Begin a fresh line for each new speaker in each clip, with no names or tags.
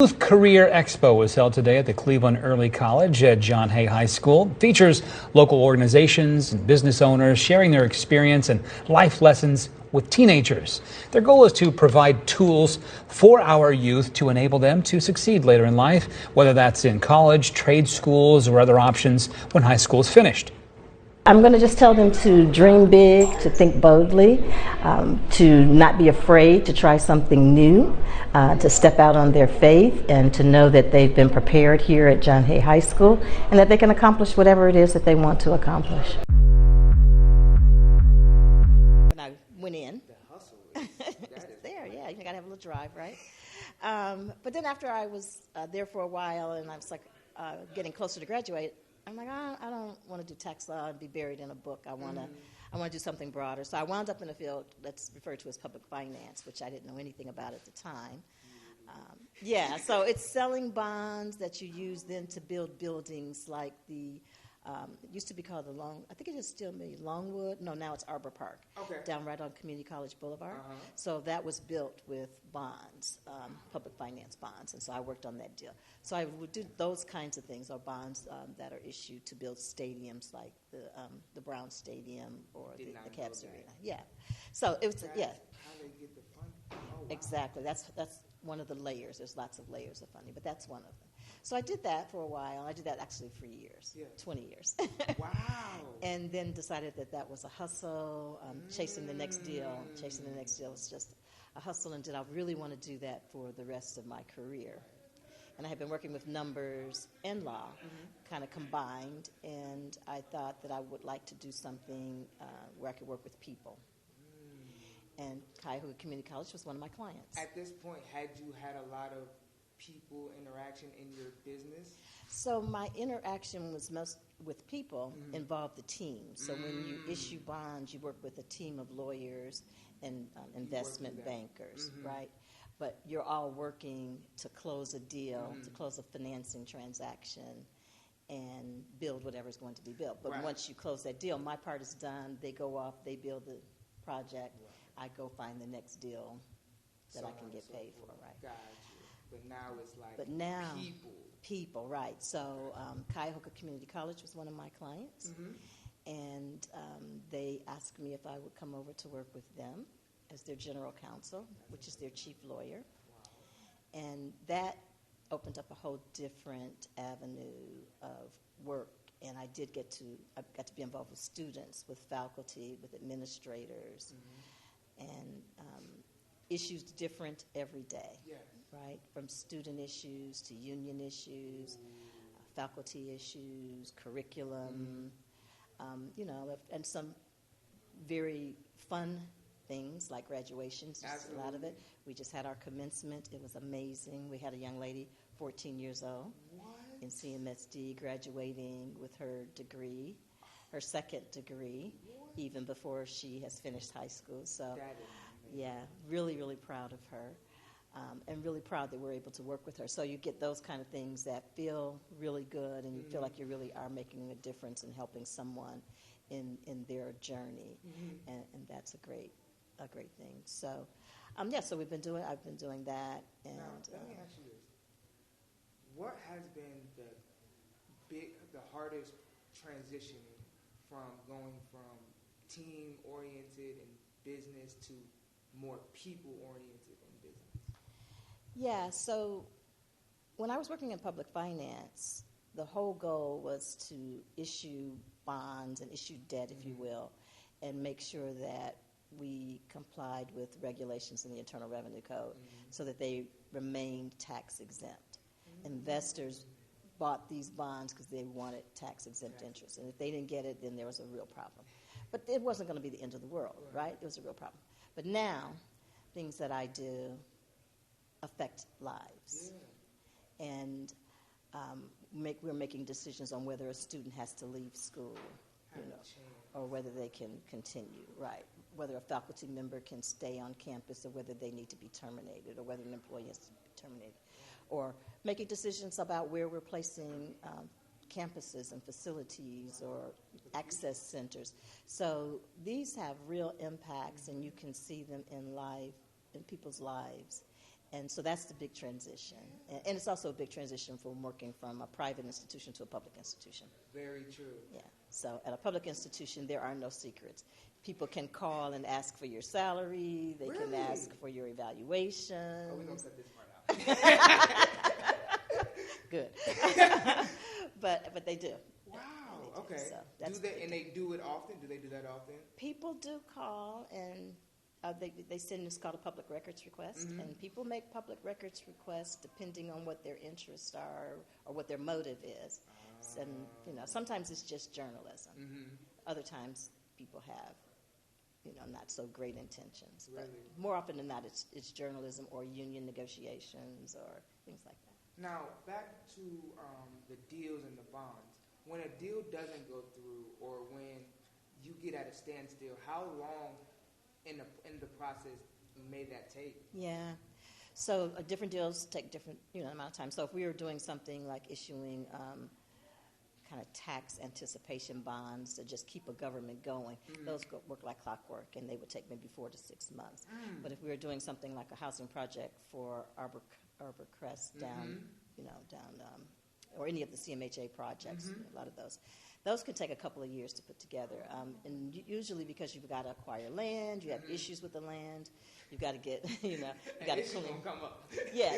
Youth Career Expo was held today at the Cleveland Early College at John Hay High School. It features local organizations and business owners sharing their experience and life lessons with teenagers. Their goal is to provide tools for our youth to enable them to succeed later in life, whether that's in college, trade schools, or other options when high school is finished.
I'm going to just tell them to dream big, to think boldly, to not be afraid to try something new, to step out on their faith, and to know that they've been prepared here at John Hay High School and that they can accomplish whatever it is that they want to accomplish. When I went in, it's there, yeah, you got to have a little drive, right? But then after I was there for a while and I was like getting closer to graduate, I'm like, I don't want to do tax law and be buried in a book. I want to do something broader. So I wound up in a field that's referred to as public finance, which I didn't know anything about at the time. So it's selling bonds that you use then to build buildings like it used to be called I think it is still Longwood. No, now it's Arbor Park, down right on Community College Boulevard. So that was built with bonds, public finance bonds, and so I worked on that deal. So I would do those kinds of things, or bonds that are issued to build stadiums like the Brown Stadium or the Cavs Arena. Yeah. So it was, yeah.
How they get the funding. Oh, wow.
Exactly. That's one of the layers. There's lots of layers of funding, but that's one of them. So I did that for a while. I did that actually for years, 20 years.
Wow.
And then decided that was a hustle, chasing the next deal. Chasing the next deal was just a hustle, and did I really want to do that for the rest of my career? And I had been working with numbers and law, kind of combined, and I thought that I would like to do something where I could work with people. And Cuyahoga Community College was one of my clients.
At this point, had you had a lot of people interaction in your business?
So my interaction was most with people involved the team. So when you issue bonds, you work with a team of lawyers and investment bankers, right? But you're all working to close a deal, to close a financing transaction, and build whatever's going to be built. But once you close that deal, my part is done. They go off, they build the project. I go find the next deal that I can get paid for, right?
Got you. But now it's like
people, right. So Cuyahoga Community College was one of my clients, and they asked me if I would come over to work with them as their general counsel, which is their chief lawyer. Wow. And that opened up a whole different avenue of work. And I got to be involved with students, with faculty, with administrators, and issues different every day, right? From student issues to union issues, faculty issues, curriculum, and some very fun things like graduations, just a lot of it. We just had our commencement. It was amazing. We had a young lady, 14 years old, in CMSD, graduating with her degree, her second degree, even before she has finished high school. So, yeah, really, really proud of her, and really proud that we're able to work with her. So you get those kind of things that feel really good, and you feel like you really are making a difference in helping someone in their journey, and that's a great thing. So, so I've been doing that. And
now, let me ask you this: what has been the hardest transition from going from team-oriented in business to more people-oriented in business?
Yeah, so when I was working in public finance, the whole goal was to issue bonds and issue debt, if you will, and make sure that we complied with regulations in the Internal Revenue Code so that they remained tax exempt. Investors bought these bonds because they wanted tax-exempt interest. And if they didn't get it, then there was a real problem. But it wasn't going to be the end of the world, right? It was a real problem. But now, things that I do affect lives. And we're making decisions on whether a student has to leave school, or whether they can continue, right? Whether a faculty member can stay on campus, or whether they need to be terminated, or whether an employee has to be terminated. Or making decisions about where we're placing campuses and facilities or access centers. So these have real impacts, and you can see them in people's lives. And so that's the big transition. And it's also a big transition from working from a private institution to a public institution.
Very true.
Yeah. So at a public institution, there are no secrets. People can call and ask for your salary. They can ask for your evaluation.
Oh, we're going to cut this part out.
Good. but they do.
Wow.
They do.
Okay.
So that's
and they do it often? Do they do that often?
People do call, and they send what's called a public records request.
Mm-hmm.
And people make public records requests depending on what their interests are or what their motive is. And, sometimes it's just journalism.
Mm-hmm.
Other times people have, not so great intentions.
Really?
But more often than not, it's journalism or union negotiations or things like that.
Now, back to the deals and the bonds. When a deal doesn't go through or when you get at a standstill, how long in the process may that take?
Yeah. So different deals take different amount of time. So if we were doing something like issuing kind of tax anticipation bonds to just keep a government going, those work like clockwork, and they would take maybe 4 to 6 months. But if we were doing something like a housing project for Arborcrest down, or any of the CMHA projects, a lot of those could take a couple of years to put together. And usually because you've got to acquire land, you have issues with the land, you've got to get, you got to clean.
Gonna come up.
Yeah,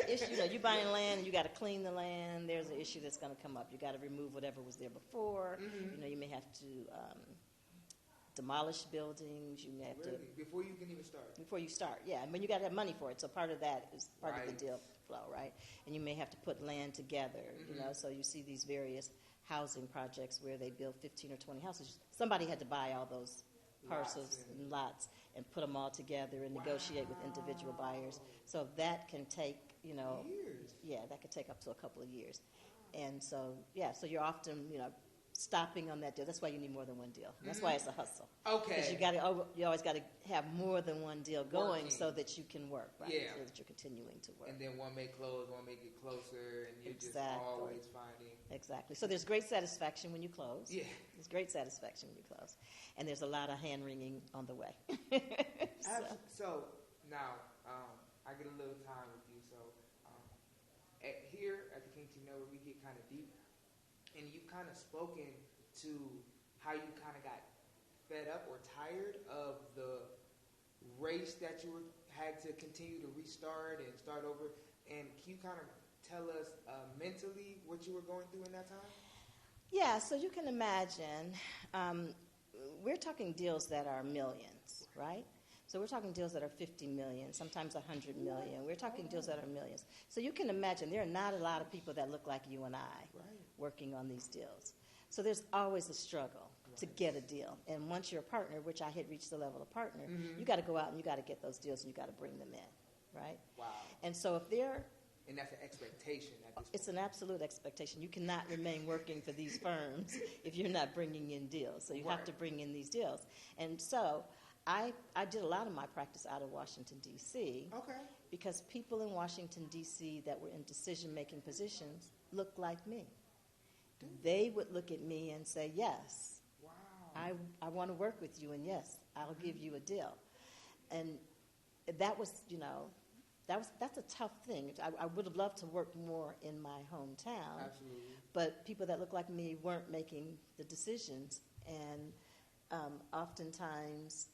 you're buying land and you got to clean the land. There's an issue that's going to come up. You got to remove whatever was there before. You may have to demolish buildings. You may have to
before you can even start.
Before you start, yeah. I mean, you got to have money for it. So part of that is part of the deal flow, right? And you may have to put land together. So you see these various housing projects where they build 15 or 20 houses. Somebody had to buy all those parcels and lots and put them all together and negotiate with individual buyers. So that can take,
years.
Yeah, that could take up to a couple of years. And so, so you're often, stopping on that deal. That's why you need more than one deal. That's why it's a hustle.
Okay.
Because you always got to have more than one deal going so that you can work, right?
Yeah.
So that you're continuing to work.
And then one may close, one may get closer, and you're just always finding.
Exactly. So there's great satisfaction when you close.
Yeah.
There's great satisfaction when you close. And there's a lot of hand-wringing on the way.
So now, I get a little time with you. So here at the King Team Network, we get kind of deep. And you've kind of spoken to how you kind of got fed up or tired of the race that you had to continue to restart and start over. And can you kind of tell us mentally what you were going through in that time?
Yeah, so you can imagine, we're talking deals that are millions, right? So we're talking deals that are 50 million, sometimes 100 million. We're talking deals that are millions. So you can imagine there are not a lot of people that look like you and I working on these deals. So there's always a struggle to get a deal. And once you're a partner, which I had reached the level of partner, you got to go out and you got to get those deals and you got to bring them in, right?
Wow.
And so if they're...
And that's an expectation at this point.
It's an absolute expectation. You cannot remain working for these firms if you're not bringing in deals. So you have to bring in these deals. And so I did a lot of my practice out of Washington, D.C.
Okay.
Because people in Washington, D.C. that were in decision-making positions looked like me. They would look at me and say, yes, I want to work with you, and yes, I'll give you a deal. And that was, that's a tough thing. I would have loved to work more in my hometown.
Absolutely.
But people that look like me weren't making the decisions. And oftentimes,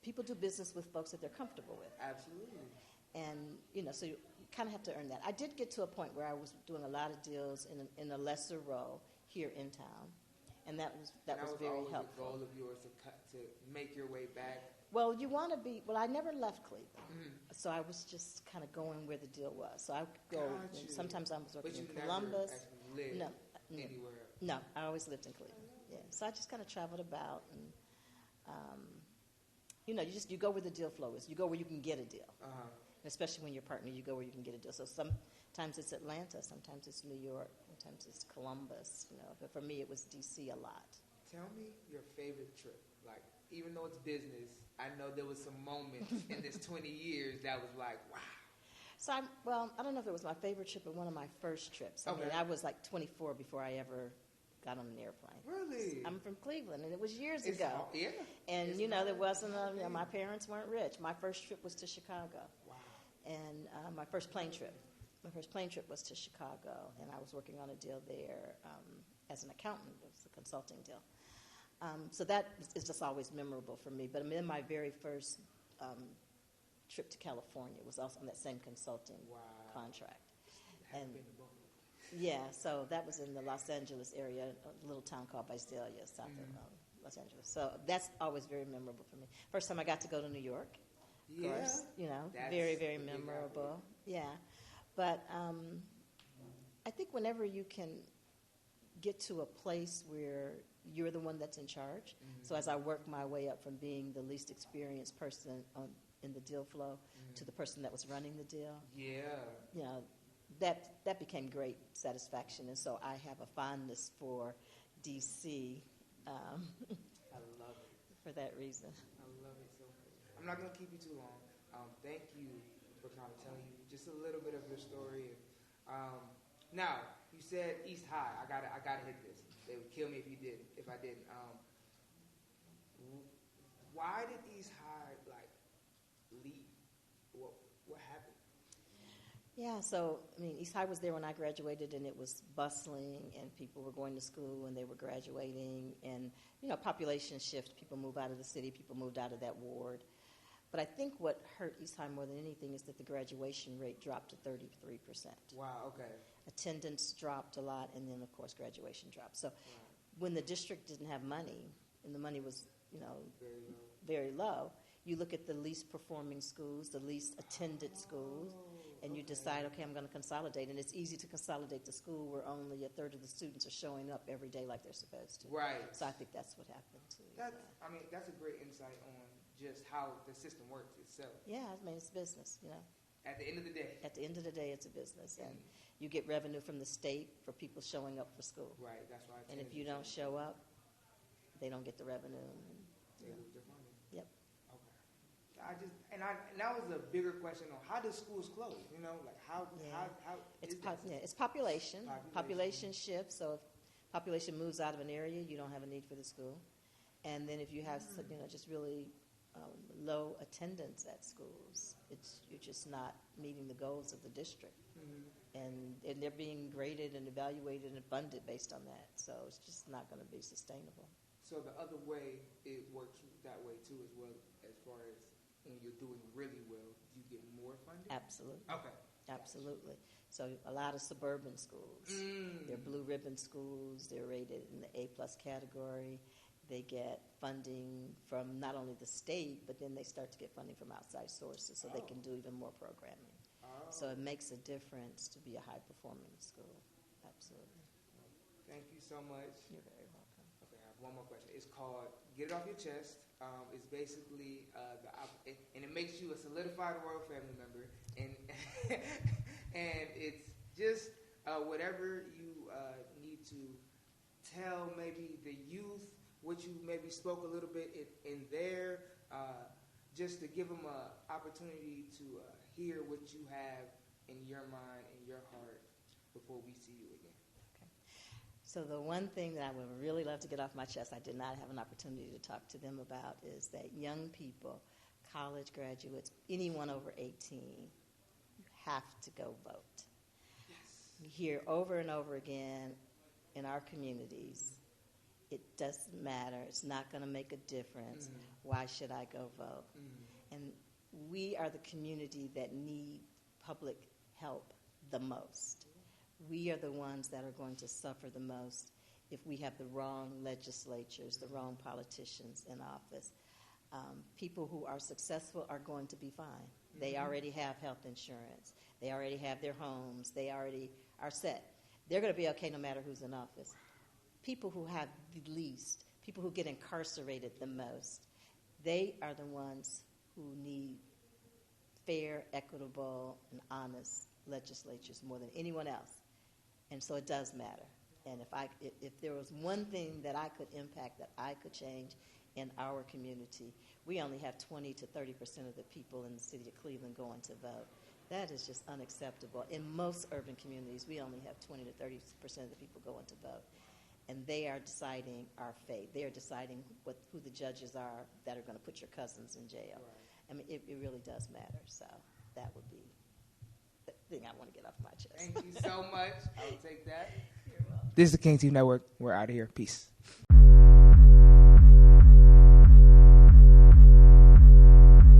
people do business with folks that they're comfortable with.
Absolutely.
And, so you kind of have to earn that. I did get to a point where I was doing a lot of deals in a lesser role here in town. And that was very helpful.
That was a goal of yours to make your way back.
Well, you want to be. Well, I never left Cleveland, so I was just kind of going where the deal was. So I would go. Sometimes I was working in Columbus.
But you never lived anywhere else.
No, I always lived in Cleveland. Yeah, so I just kind of traveled about, and you go where the deal flow is. You go where you can get a deal. And especially when you're a partner, you go where you can get a deal. So sometimes it's Atlanta, sometimes it's New York, sometimes it's Columbus. But for me, it was D.C. a lot.
Tell me your favorite trip. Like, even though it's business, I know there was some moments in this 20 years that was like, wow.
So I don't know if it was my favorite trip or one of my first trips. I mean, I was like 24 before I ever got on an airplane.
Really?
I'm from Cleveland, and it was years ago.
Yeah.
And, there wasn't my parents weren't rich. My first trip was to Chicago.
Wow.
And my first plane trip was to Chicago, and I was working on a deal there as an accountant. It was a consulting deal. So that is just always memorable for me. But then my very first trip to California was also on that same consulting contract. And yeah, so that was in the Los Angeles area, a little town called Visalia, south of Los Angeles. So that's always very memorable for me. First time I got to go to New York, of course, very, very memorable. Yeah. But I think whenever you can get to a place where you're the one that's in charge, so as I work my way up from being the least experienced person in the deal flow to the person that was running the deal, that became great satisfaction. And so I have a fondness for D.C.
I love it.
For that reason.
I love it so much. I'm not going to keep you too long. Thank you for kind of telling you just a little bit of your story. Now, you said East High. I gotta hit this. They would kill me if I didn't. Why did East High leave? What happened?
Yeah, so East High was there when I graduated, and it was bustling, and people were going to school, and they were graduating, and population shift. People move out of the city. People moved out of that ward. But I think what hurt East High more than anything is that the graduation rate dropped to 33%.
Wow, okay.
Attendance dropped a lot, and then, of course, graduation dropped. So when the district didn't have money, and the money was, very low, you look at the least performing schools, the least attended schools, and you decide, okay, I'm going to consolidate. And it's easy to consolidate the school where only a third of the students are showing up every day like they're supposed to.
Right.
So I think that's what happened too.
That's a great insight on just how the system works itself.
Yeah, it's business,
At the end of the day.
At the end of the day, it's a business. And you get revenue from the state for people showing up for school.
Right, that's why.
And if you don't show up, they don't get the revenue.
They lose their funding.
Yep.
Okay. And that was a bigger question on how do schools close? How
it's population. Population shifts. So if population moves out of an area, you don't have a need for the school. And then if you have just really low attendance at schools, you're just not meeting the goals of the district. And they're being graded and evaluated and funded based on that. So it's just not going to be sustainable.
So the other way, it works that way too as well, as far as when you're doing really well, you get more funding?
Absolutely.
Okay.
Absolutely. So a lot of suburban schools, they're blue ribbon schools, they're rated in the A+ category. They get funding from not only the state, but then they start to get funding from outside sources so they can do even more programming. So it makes a difference to be a high-performing school. Absolutely.
Thank you so much.
You're very welcome.
Okay, I have one more question. It's called Get It Off Your Chest. It's basically, and it makes you a solidified royal family member. And and it's just whatever you need to tell maybe the youth, what you maybe spoke a little bit in there, just to give them an opportunity to hear what you have in your mind, in your heart, before we see you again.
Okay. So the one thing that I would really love to get off my chest, I did not have an opportunity to talk to them about, is that young people, college graduates, anyone over 18, you have to go vote.
Yes.
We hear over and over again in our communities, it doesn't matter, it's not going to make a difference, why should I go vote? And we are the community that need public help the most. We are the ones that are going to suffer the most if we have the wrong legislatures, the wrong politicians in office. People who are successful are going to be fine. They already have health insurance. They already have their homes. They already are set. They're going to be okay no matter who's in office. People who have the least, people who get incarcerated the most, they are the ones who need fair, equitable, and honest legislatures more than anyone else. And so it does matter. And if there was one thing that I could impact, that I could change in our community, we only have 20 to 30% of the people in the city of Cleveland going to vote. That is just unacceptable. In most urban communities, we only have 20 to 30% of the people going to vote. And they are deciding our fate. They are deciding who the judges are that are going to put your cousins in jail.
Right.
I mean, it really does matter. So that would be the thing I want to get off my chest.
Thank you so much. I'll take that.
You're welcome.
This is the King Team Network. We're out of here. Peace.